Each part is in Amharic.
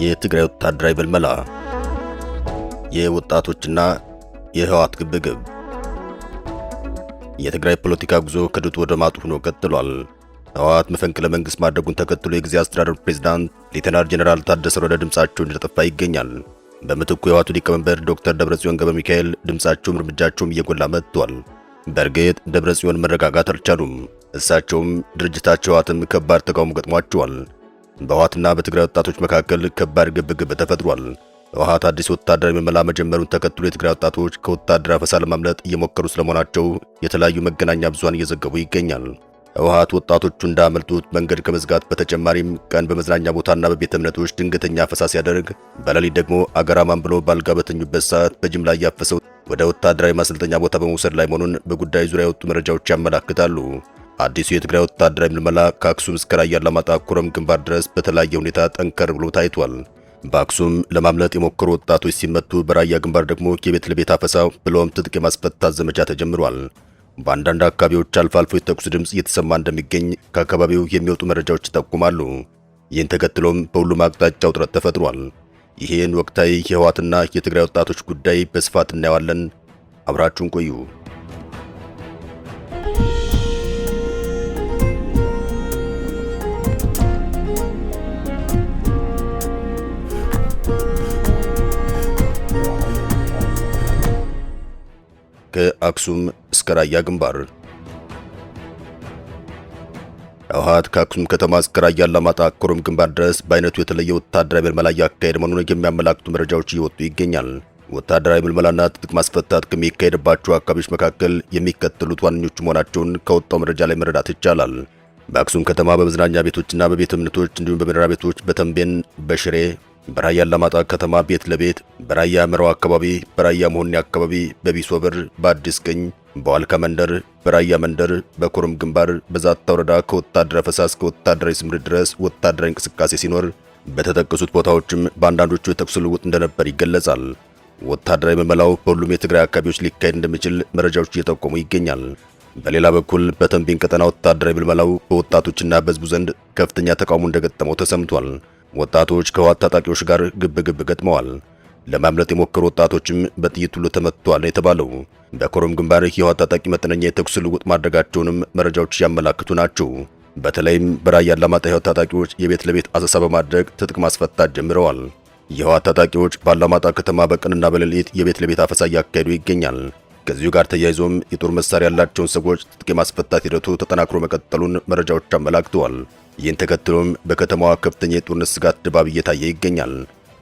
የትግራይ ወታደራዊ ምልመላ፣ የወጣቶችና የህወሓት ግብግብ። የትግራይ ፖለቲካ ጉዞ ከድጡ ወደ ማጡ ሆኖ ቀጥሏል። ህወሓት መፈንቅለ መንግስት ማድረጉን ተከትሎ የጊዜያዊ አስተዳደር ፕሬዝዳንት ሌተናል ጄኔራል ታደሰ ወረደ ድምጻቸውን እንደጠፋ ይገኛል። በምትኩ የህወሓቱ ሊቀመንበር ዶክተር ደብረጽዮን ገብረ ሚካኤል ድምጻቸውም እርምጃቸውም እየጎላ መጥቷል። በእርግጥ ደብረጽዮን መረጋጋት አልቻሉም። እሳቸውም ድርጅታቸው ህወሓትም ከባድ ተቃውሞ ገጥሟቸዋል። በህወሓትና በትግራይ ወጣቶች መካከል ከባድ ግብግብ ተፈጥሯል። ህወሓት አዲስ ወታደራዊ ምልመላ መጀመሩን ተከትሎ የትግራይ ወጣቶች ከወታደራዊ አፈሳ ለማምለጥ እየሞከሩ ስለመሆናቸው የተለያዩ መገናኛ ብዙሃን እየዘገቡ ይገኛል። ህወሓት ወጣቶቹ እንዳመልጡት መንገድ ከመዝጋት በተጨማሪም ቀን በመዝናኛ ቦታና በቤተ እምነቶች ድንገተኛ አፈሳ ሲያደርግ፣ በሌሊት ደግሞ አገራማን ብሎ ባልጋ በተኙበት ሰዓት በጅምላ እያፈሰው ወደ ወታደራዊ ማሰልጠኛ ቦታ በመውሰድ ላይ መሆኑን በጉዳዩ ዙሪያ የወጡ መረጃዎች ያመላክታሉ። አዲሱ የትግራይ ወታደራዊ ምልመላ ከአክሱም እስከ ራያ አላማጣ ኮረም ግንባር ድረስ በተለያየ ሁኔታ ጠንከር ብሎ ታይቷል። በአክሱም ለማምለጥ የሞከሩ ወጣቶች ሲመቱ፣ በራያ ግንባር ደግሞ የቤት ለቤት አፈሳ ብሎም ትጥቅ የማስፈታት ዘመቻ ተጀምሯል። በአንዳንድ አካባቢዎች አልፎ አልፎ የተኩስ ድምፅ እየተሰማ እንደሚገኝ ከአካባቢው የሚወጡ መረጃዎች ይጠቁማሉ። ይህን ተከትሎም በሁሉም አቅጣጫ ውጥረት ተፈጥሯል። ይህን ወቅታዊ የህወሓትና የትግራይ ወጣቶች ጉዳይ በስፋት እናየዋለን። አብራችሁን ቆዩ። ከአክሱም እስከ ራያ ግንባር። ህወሓት ከአክሱም ከተማ እስከ ራያ አላማጣ ኮረም ግንባር ድረስ በአይነቱ የተለየ ወታደራዊ ምልመላ እያካሄደ መሆኑን የሚያመላክቱ መረጃዎች እየወጡ ይገኛል። ወታደራዊ ምልመላና ትጥቅ ማስፈታት ከሚካሄድባቸው አካባቢዎች መካከል የሚከተሉት ዋነኞቹ መሆናቸውን ከወጣው መረጃ ላይ መረዳት ይቻላል። በአክሱም ከተማ በመዝናኛ ቤቶችና በቤተ እምነቶች እንዲሁም በመኖሪያ ቤቶች፣ በተንቤን፣ በሽሬ፣ በራያ አላማጣ ከተማ ቤት ለቤት፣ በራያ መራው አካባቢ፣ በራያ መሆኒ አካባቢ፣ በቢሶበር፣ በአዲስ ቀኝ፣ በዋልካ መንደር፣ በራያ መንደር፣ በኮረም ግንባር፣ በዛታ ወረዳ ከወታደራዊ አፈሳ እስከ ወታደራዊ ስምሪት ድረስ ወታደራዊ እንቅስቃሴ ሲኖር፣ በተጠቀሱት ቦታዎችም በአንዳንዶቹ የተኩስ ልውውጥ እንደነበር ይገለጻል። ወታደራዊ ምልመላው በሁሉም የትግራይ አካባቢዎች ሊካሄድ እንደሚችል መረጃዎች እየጠቆሙ ይገኛል። በሌላ በኩል በተንቤን ቀጠና ወታደራዊ ምልመላው በወጣቶችና በህዝቡ ዘንድ ከፍተኛ ተቃውሞ እንደገጠመው ተሰምቷል። ወጣቶች ከህወሓት ታጣቂዎች ጋር ግብግብ ገጥመዋል። ለማምለጥ የሞከሩ ወጣቶችም በጥይት ሁሉ ተመትተዋል ነው የተባለው። በኮረም ግንባር የህወሓት ታጣቂ መጠነኛ የተኩስ ልውውጥ ማድረጋቸውንም መረጃዎች ያመላክቱ ናቸው። በተለይም በራያ አላማጣ የህወሓት ታጣቂዎች የቤት ለቤት አሰሳ በማድረግ ትጥቅ ማስፈታት ጀምረዋል። የህወሓት ታጣቂዎች በአላማጣ ከተማ በቀንና በሌሊት የቤት ለቤት አፈሳ እያካሄዱ ይገኛል። ከዚሁ ጋር ተያይዞም የጦር መሳሪያ ያላቸውን ሰዎች ትጥቅ የማስፈታት ሂደቱ ተጠናክሮ መቀጠሉን መረጃዎች አመላክተዋል። ይህን ተከትሎም በከተማዋ ከፍተኛ የጦርነት ስጋት ድባብ እየታየ ይገኛል።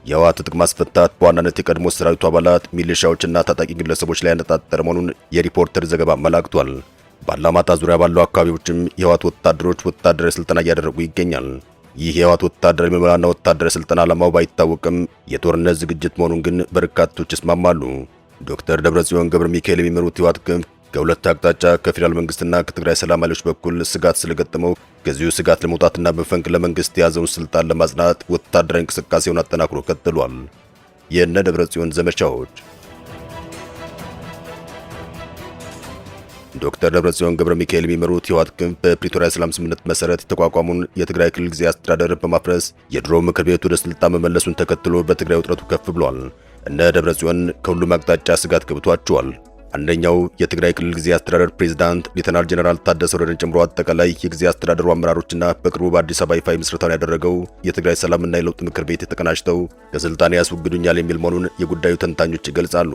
የህወሓት ትጥቅ ማስፈታት በዋናነት የቀድሞ ሰራዊቱ አባላት፣ ሚሊሻዎችና ታጣቂ ግለሰቦች ላይ ያነጣጠረ መሆኑን የሪፖርተር ዘገባ አመላክቷል። በአላማጣ ዙሪያ ባሉ አካባቢዎችም የህወሓት ወታደሮች ወታደራዊ ስልጠና እያደረጉ ይገኛል። ይህ የህወሓት ወታደራዊ ምልመላና ወታደራዊ ስልጠና ዓላማው ባይታወቅም የጦርነት ዝግጅት መሆኑን ግን በርካቶች ይስማማሉ። ዶክተር ደብረጽዮን ገብረ ሚካኤል የሚመሩት የህወሓት ክንፍ ከሁለት አቅጣጫ ከፌዴራል መንግስትና ከትግራይ ሰላም ኃይሎች በኩል ስጋት ስለገጠመው ከዚሁ ስጋት ለመውጣትና በመፈንቅለ መንግስት የያዘውን ስልጣን ለማጽናት ወታደራዊ እንቅስቃሴውን አጠናክሮ ቀጥሏል። የእነ ደብረጽዮን ዘመቻዎች። ዶክተር ደብረጽዮን ገብረ ሚካኤል የሚመሩት የህወሓት ክንፍ በፕሪቶሪያ ሰላም ስምምነት መሰረት የተቋቋመውን የትግራይ ክልል ጊዜያዊ አስተዳደር በማፍረስ የድሮ ምክር ቤት ወደ ስልጣን መመለሱን ተከትሎ በትግራይ ውጥረቱ ከፍ ብሏል። እነ ደብረጽዮን ከሁሉም አቅጣጫ ስጋት ገብቷቸዋል። አንደኛው የትግራይ ክልል ጊዜያዊ አስተዳደር ፕሬዝዳንት ሌተናል ጄኔራል ታደሰ ወረደን ጨምሮ አጠቃላይ የጊዜያዊ አስተዳደሩ አመራሮችና በቅርቡ በአዲስ አበባ ይፋ ምስረታውን ያደረገው የትግራይ ሰላምና የለውጥ ምክር ቤት የተቀናጅተው ከስልጣን ያስወግዱኛል የሚል መሆኑን የጉዳዩ ተንታኞች ይገልጻሉ።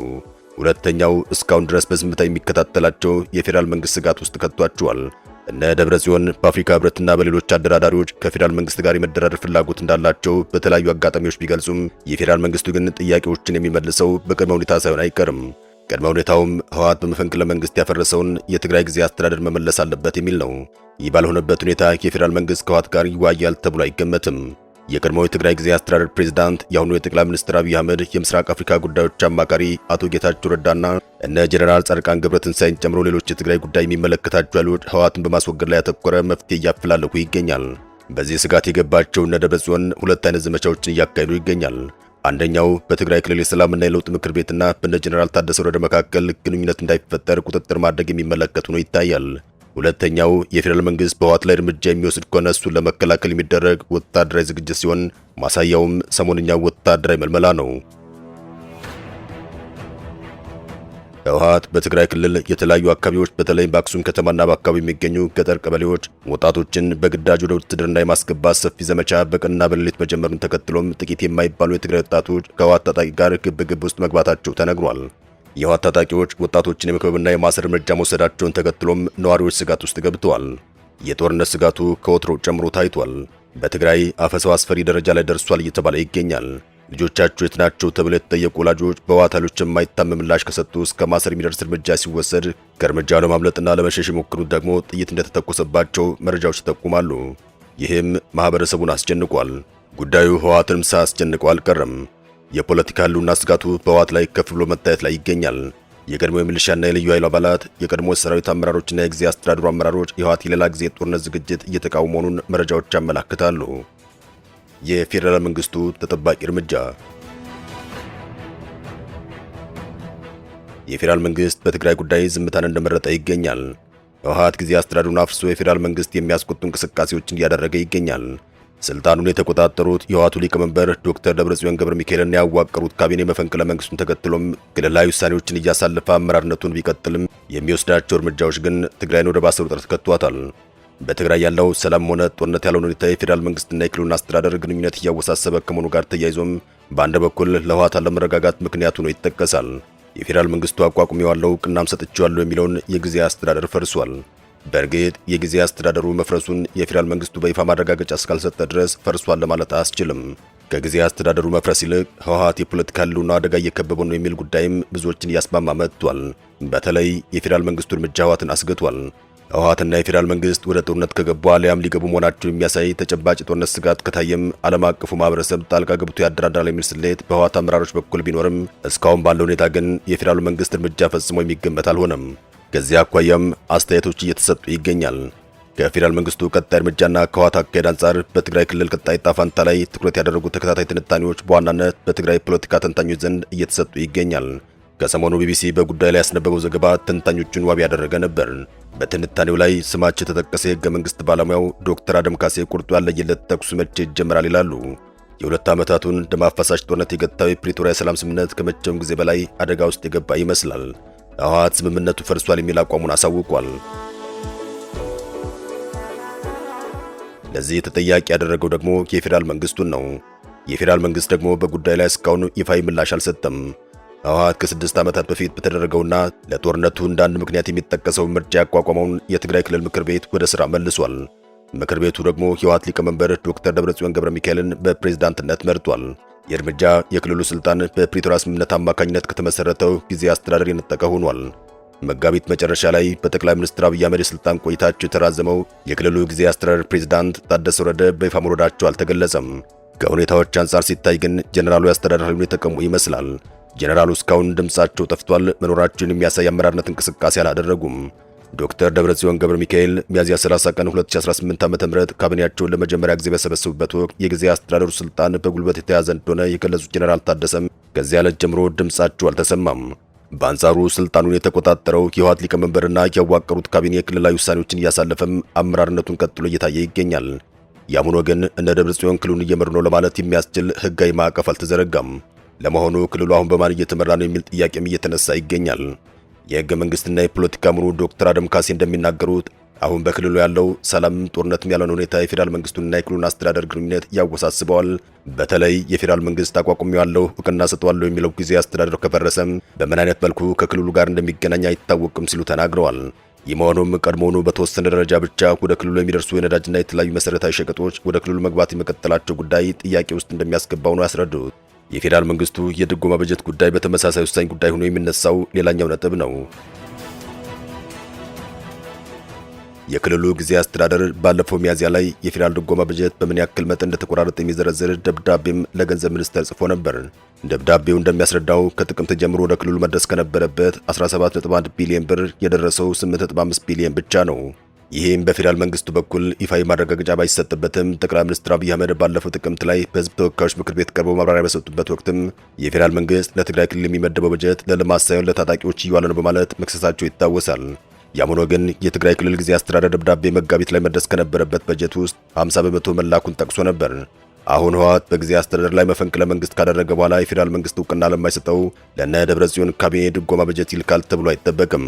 ሁለተኛው እስካሁን ድረስ በዝምታ የሚከታተላቸው የፌዴራል መንግስት ስጋት ውስጥ ከቷቸዋል። እነ ደብረጽዮን በአፍሪካ ህብረትና በሌሎች አደራዳሪዎች ከፌዴራል መንግስት ጋር የመደራደር ፍላጎት እንዳላቸው በተለያዩ አጋጣሚዎች ቢገልጹም የፌዴራል መንግስቱ ግን ጥያቄዎችን የሚመልሰው በቅድመ ሁኔታ ሳይሆን አይቀርም። ቅድመ ሁኔታውም ህወሓት በመፈንቅለ መንግስት ያፈረሰውን የትግራይ ጊዜያዊ አስተዳደር መመለስ አለበት የሚል ነው። ይህ ባልሆነበት ሁኔታ የፌዴራል መንግስት ከህወሓት ጋር ይወያያል ተብሎ አይገመትም። የቀድሞው የትግራይ ጊዜያዊ አስተዳደር ፕሬዝዳንት የአሁኑ የጠቅላይ ሚኒስትር አብይ አህመድ የምስራቅ አፍሪካ ጉዳዮች አማካሪ አቶ ጌታቸው ረዳና እነ ጄኔራል ጻድቃን ገብረትንሳኤን ጨምሮ ሌሎች የትግራይ ጉዳይ የሚመለከታቸው ኃይሎች ህወሓትን በማስወገድ ላይ ያተኮረ መፍትሄ እያፈላለጉ ይገኛል። በዚህ ስጋት የገባቸው እነ ደብረጽዮን ሁለት አይነት ዘመቻዎችን እያካሄዱ ይገኛል። አንደኛው በትግራይ ክልል የሰላምና የለውጥ ምክር ቤትና በነ ጄኔራል ታደሰ ወረደ መካከል ግንኙነት እንዳይፈጠር ቁጥጥር ማድረግ የሚመለከት ሆኖ ይታያል። ሁለተኛው የፌዴራል መንግስት በህወሓት ላይ እርምጃ የሚወስድ ከሆነ እሱን ለመከላከል የሚደረግ ወታደራዊ ዝግጅት ሲሆን ማሳያውም ሰሞንኛው ወታደራዊ መልመላ ነው። ህወሓት በትግራይ ክልል የተለያዩ አካባቢዎች በተለይ በአክሱም ከተማና በአካባቢው የሚገኙ ገጠር ቀበሌዎች ወጣቶችን በግዳጅ ወደ ውትድርና የማስገባት ሰፊ ዘመቻ በቀንና በሌሊት መጀመሩን ተከትሎም ጥቂት የማይባሉ የትግራይ ወጣቶች ከህወሓት ታጣቂ ጋር ግብግብ ውስጥ መግባታቸው ተነግሯል። የህወሓት ታጣቂዎች ወጣቶችን የመክበብና የማሰር እርምጃ መውሰዳቸውን ተከትሎም ነዋሪዎች ስጋት ውስጥ ገብተዋል። የጦርነት ስጋቱ ከወትሮ ጨምሮ ታይቷል። በትግራይ አፈሳው አስፈሪ ደረጃ ላይ ደርሷል እየተባለ ይገኛል። ልጆቻቸው የት ናቸው ተብለው የተጠየቁ ወላጆች በህወሓት ኃይሎች የማይታመን ምላሽ ከሰጡ እስከ ማሰር የሚደርስ እርምጃ ሲወሰድ፣ ከእርምጃው ለማምለጥና ለመሸሽ የሞከሩት ደግሞ ጥይት እንደተተኮሰባቸው መረጃዎች ይጠቁማሉ። ይህም ማህበረሰቡን አስጨንቋል። ጉዳዩ ህወሓትንም ሳያስጨንቀው አልቀረም። የፖለቲካ ህልውና ስጋቱ በህወሓት ላይ ከፍ ብሎ መታየት ላይ ይገኛል። የቀድሞ የሚሊሻና የልዩ ኃይል አባላት፣ የቀድሞ ሰራዊት አመራሮችና የጊዜ አስተዳደሩ አመራሮች የህወሓት የሌላ ጊዜ ጦርነት ዝግጅት እየተቃወሙ መሆኑን መረጃዎች ያመላክታሉ። የፌዴራል መንግስቱ ተጠባቂ እርምጃ። የፌዴራል መንግስት በትግራይ ጉዳይ ዝምታን እንደመረጠ ይገኛል። ህወሓት ጊዜ አስተዳደሩን አፍርሶ የፌዴራል መንግስት የሚያስቆጡ እንቅስቃሴዎችን እያደረገ ይገኛል። ስልጣኑን የተቆጣጠሩት የህወሓቱ ሊቀመንበር ዶክተር ደብረጽዮን ገብረ ሚካኤልን ያዋቀሩት ካቢኔ መፈንቅለ መንግስቱን ተከትሎም ክልላዊ ውሳኔዎችን እያሳለፈ አመራርነቱን ቢቀጥልም የሚወስዳቸው እርምጃዎች ግን ትግራይን ወደ ባሰ ውጥረት ከቷታል። በትግራይ ያለው ሰላም ሆነ ጦርነት ያለውን ሁኔታ የፌዴራል መንግስትና የክልሉን አስተዳደር ግንኙነት እያወሳሰበ ከመሆኑ ጋር ተያይዞም በአንድ በኩል ለህወሓት አለመረጋጋት ምክንያቱ ነው ይጠቀሳል። የፌዴራል መንግስቱ አቋቁሜዋለሁ እውቅናም ሰጥቼዋለሁ የሚለውን የጊዜ አስተዳደር ፈርሷል። በእርግጥ የጊዜ አስተዳደሩ መፍረሱን የፌዴራል መንግስቱ በይፋ ማረጋገጫ እስካልሰጠ ድረስ ፈርሷል ለማለት አያስችልም። ከጊዜ አስተዳደሩ መፍረስ ይልቅ ህወሓት የፖለቲካ ህልውና አደጋ እየከበበው ነው የሚል ጉዳይም ብዙዎችን እያስማማ መጥቷል። በተለይ የፌዴራል መንግስቱ እርምጃ ህወሓትን አስግቷል። ህወሓትና የፌዴራል መንግስት ወደ ጦርነት ከገቡ አሊያም ሊገቡ መሆናቸውን የሚያሳይ ተጨባጭ የጦርነት ስጋት ከታየም ዓለም አቀፉ ማህበረሰብ ጣልቃ ገብቶ ያደራድራል የሚል ስሌት በህወሓት አመራሮች በኩል ቢኖርም እስካሁን ባለው ሁኔታ ግን የፌዴራሉ መንግስት እርምጃ ፈጽሞ የሚገመት አልሆነም። ከዚህ አኳያም አስተያየቶች እየተሰጡ ይገኛል። ከፌዴራል መንግስቱ ቀጣይ እርምጃና ከህወሓት አካሄድ አንጻር በትግራይ ክልል ቀጣይ ዕጣ ፈንታ ላይ ትኩረት ያደረጉ ተከታታይ ትንታኔዎች በዋናነት በትግራይ ፖለቲካ ተንታኞች ዘንድ እየተሰጡ ይገኛል። ከሰሞኑ ቢቢሲ በጉዳይ ላይ ያስነበበው ዘገባ ተንታኞቹን ዋቢ ያደረገ ነበር። በትንታኔው ላይ ስማቸው የተጠቀሰ የህገ መንግስት ባለሙያው ዶክተር አደም ካሴ ቁርጡ ያለየለት ተኩስ መቼ ይጀምራል ይላሉ። የሁለት ዓመታቱን ደም አፋሳሽ ጦርነት የገታው የፕሪቶሪያ ሰላም ስምምነት ከመቼውም ጊዜ በላይ አደጋ ውስጥ የገባ ይመስላል። ህወሓት ስምምነቱ ፈርሷል የሚል አቋሙን አሳውቋል። ለዚህ ተጠያቂ ያደረገው ደግሞ የፌዴራል መንግስቱን ነው። የፌዴራል መንግስት ደግሞ በጉዳይ ላይ እስካሁን ይፋዊ ምላሽ አልሰጠም። ህወሓት ከ6 ዓመታት በፊት በተደረገውና ለጦርነቱ እንደ አንድ ምክንያት የሚጠቀሰው ምርጫ ያቋቋመውን የትግራይ ክልል ምክር ቤት ወደ ሥራ መልሷል። ምክር ቤቱ ደግሞ የህወሓት ሊቀመንበር ዶክተር ደብረጽዮን ገብረ ሚካኤልን በፕሬዝዳንትነት መርጧል። የእርምጃ የክልሉ ስልጣን በፕሪቶሪያ ስምምነት አማካኝነት ከተመሰረተው ጊዜ አስተዳደር የነጠቀ ሆኗል። መጋቢት መጨረሻ ላይ በጠቅላይ ሚኒስትር አብይ አህመድ የስልጣን ቆይታቸው የተራዘመው የክልሉ ጊዜ አስተዳደር ፕሬዝዳንት ታደሰ ወረደ በይፋ መውረዳቸው አልተገለጸም። ከሁኔታዎች አንጻር ሲታይ ግን ጀነራሉ የአስተዳደር ኃይሉን የተቀሙ ይመስላል። ጀነራሉ እስካሁን ድምጻቸው ጠፍቷል። መኖራቸውን የሚያሳይ አመራርነት እንቅስቃሴ አላደረጉም። ዶክተር ደብረጽዮን ገብረ ሚካኤል ሚያዝያ 30 ቀን 2018 ዓ.ም ካቢኔያቸውን ለመጀመሪያ ጊዜ በሰበሰቡበት ወቅት የጊዜ አስተዳደሩ ስልጣን በጉልበት የተያዘ እንደሆነ የገለጹት ጀነራል ታደሰም ከዚያ ዕለት ጀምሮ ድምጻቸው አልተሰማም። በአንጻሩ ስልጣኑን የተቆጣጠረው የህወሓት ሊቀመንበርና ያዋቀሩት ካቢኔ ክልላዊ ውሳኔዎችን እያሳለፈም አመራርነቱን ቀጥሎ እየታየ ይገኛል። ያም ሆኖ ግን እነ ደብረጽዮን ክልሉን እየመሩ ነው ለማለት የሚያስችል ህጋዊ ማዕቀፍ አልተዘረጋም። ለመሆኑ ክልሉ አሁን በማን እየተመራ ነው የሚል ጥያቄም እየተነሳ ይገኛል። የህገ መንግስትና የፖለቲካ ምሁሩ ዶክተር አደም ካሴ እንደሚናገሩት አሁን በክልሉ ያለው ሰላም ጦርነትም ያለውን ሁኔታ የፌዴራል መንግስቱንና የክልሉን አስተዳደር ግንኙነት ያወሳስበዋል። በተለይ የፌዴራል መንግስት አቋቁሜዋለሁ እውቅና ሰጠዋለሁ የሚለው ጊዜ አስተዳደር ከፈረሰም በምን አይነት መልኩ ከክልሉ ጋር እንደሚገናኝ አይታወቅም ሲሉ ተናግረዋል። ይህ መሆኑም ቀድሞውኑ በተወሰነ ደረጃ ብቻ ወደ ክልሉ የሚደርሱ የነዳጅና የተለያዩ መሰረታዊ ሸቀጦች ወደ ክልሉ መግባት የመቀጠላቸው ጉዳይ ጥያቄ ውስጥ እንደሚያስገባው ነው ያስረዱት። የፌዴራል መንግስቱ የድጎማ በጀት ጉዳይ በተመሳሳይ ወሳኝ ጉዳይ ሆኖ የሚነሳው ሌላኛው ነጥብ ነው። የክልሉ ጊዜ አስተዳደር ባለፈው ሚያዝያ ላይ የፌዴራል ድጎማ በጀት በምን ያክል መጠን እንደተቆራረጠ የሚዘረዝር ደብዳቤም ለገንዘብ ሚኒስቴር ጽፎ ነበር። ደብዳቤው እንደሚያስረዳው ከጥቅምት ጀምሮ ወደ ክልሉ መድረስ ከነበረበት 17.1 ቢሊዮን ብር የደረሰው 8.5 ቢሊዮን ብቻ ነው። ይህም በፌዴራል መንግስቱ በኩል ይፋዊ ማረጋገጫ ባይሰጥበትም ጠቅላይ ሚኒስትር አብይ አህመድ ባለፈው ጥቅምት ላይ በህዝብ ተወካዮች ምክር ቤት ቀርበው ማብራሪያ በሰጡበት ወቅትም የፌዴራል መንግስት ለትግራይ ክልል የሚመደበው በጀት ለልማት ሳይሆን ለታጣቂዎች እየዋለ ነው በማለት መክሰሳቸው ይታወሳል። ያም ሆኖ ግን የትግራይ ክልል ጊዜያዊ አስተዳደር ደብዳቤ መጋቢት ላይ መድረስ ከነበረበት በጀት ውስጥ 50 በመቶ መላኩን ጠቅሶ ነበር። አሁን ህወሓት በጊዜያዊ አስተዳደር ላይ መፈንቅለ መንግስት ካደረገ በኋላ የፌዴራል መንግስት እውቅና ለማይሰጠው ለነ ደብረጽዮን ካቢኔ ድጎማ በጀት ይልካል ተብሎ አይጠበቅም።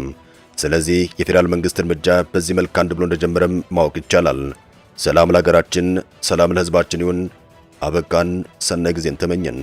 ስለዚህ የፌዴራል መንግስት እርምጃ በዚህ መልክ አንድ ብሎ እንደጀመረም ማወቅ ይቻላል። ሰላም ለሀገራችን፣ ሰላም ለህዝባችን ይሁን። አበቃን። ሰናይ ጊዜን ተመኘን።